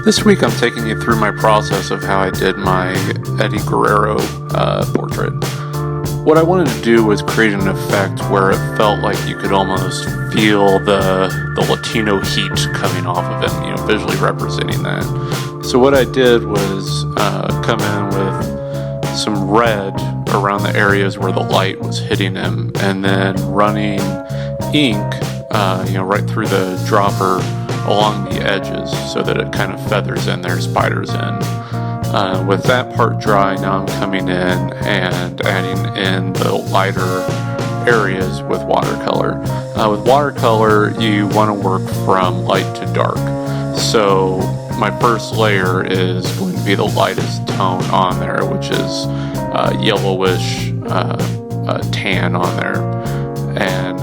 This week I'm taking you through my process of how I did my Eddie Guerrero portrait. What I wanted to do was create an effect where it felt like you could almost feel the Latino heat coming off of it, visually representing that. So what I did was come in with some red around the areas where the light was hitting him, and then running ink, right through the dropper along the edges so that it kind of feathers in there, spiders in. With that part dry, now I'm coming in and adding in the lighter areas with watercolor. With watercolor, you want to work from light to dark. So my first layer is going to be the lightest tone on there, which is yellowish tan on there. And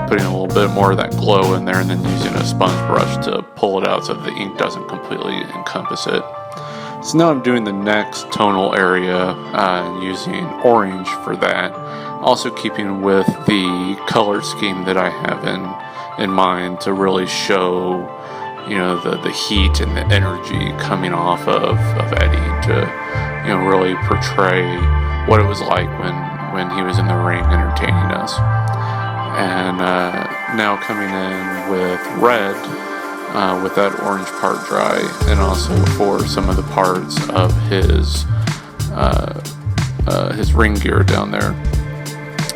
putting a little bit more of that glow in there, and then using a sponge brush to pull it out so that the ink doesn't completely encompass it. So now I'm doing the next tonal area using orange for that, also keeping with the color scheme that I have in mind to really show the heat and the energy coming off of Eddie, to really portray what it was like when he was in the ring entertaining us. And now coming in with red, with that orange part dry, and also for some of the parts of his ring gear down there.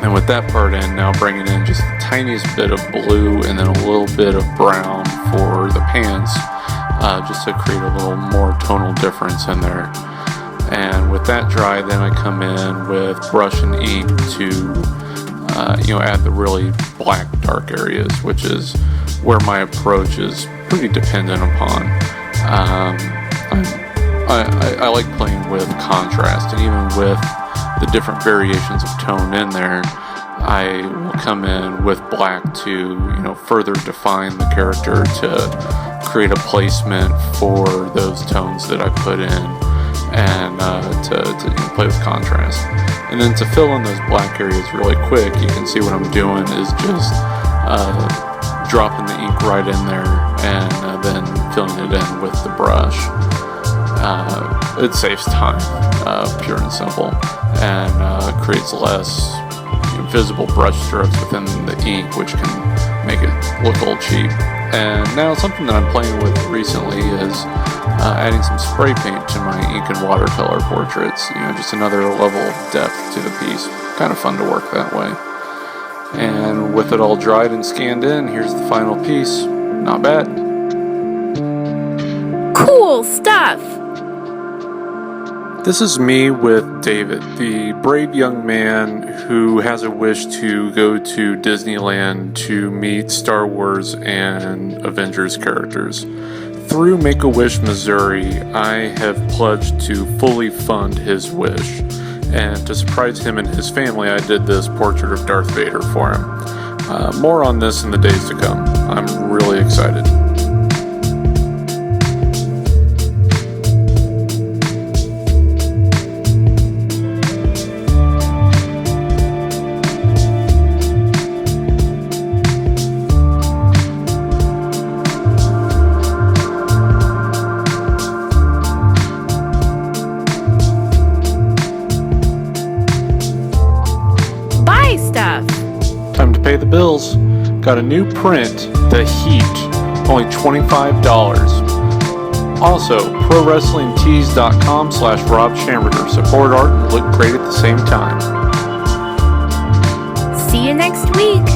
And with that part in, now bringing in just the tiniest bit of blue and then a little bit of brown for the pants, just to create a little more tonal difference in there. And with that dry, then I come in with brush and ink to add the really black dark areas, which is where my approach is pretty dependent upon. I like playing with contrast, and even with the different variations of tone in there, I will come in with black to further define the character, to create a placement for those tones that I put in, and to play with contrast. And then to fill in those black areas really quick, you can see what I'm doing is just dropping the ink right in there, and then filling it in with the brush. It saves time, pure and simple, and creates less visible brush strokes within the ink, which can make it look a little cheap. And now something that I'm playing with recently is adding some spray paint to my ink and watercolor portraits. Just another level of depth to the piece. Kind of fun to work that way. And with it all dried and scanned in, here's the final piece. Not bad. Cool stuff! This is me with David, the brave young man who has a wish to go to Disneyland to meet Star Wars and Avengers characters. Through Make-A-Wish Missouri, I have pledged to fully fund his wish. And to surprise him and his family, I did this portrait of Darth Vader for him. More on this in the days to come. I'm really excited. Stuff. Time to pay the bills. Got a new print, The Heat, only $25. Also, ProWrestlingTees.com/Rob Schamberger. Support art and look great at the same time. See you next week.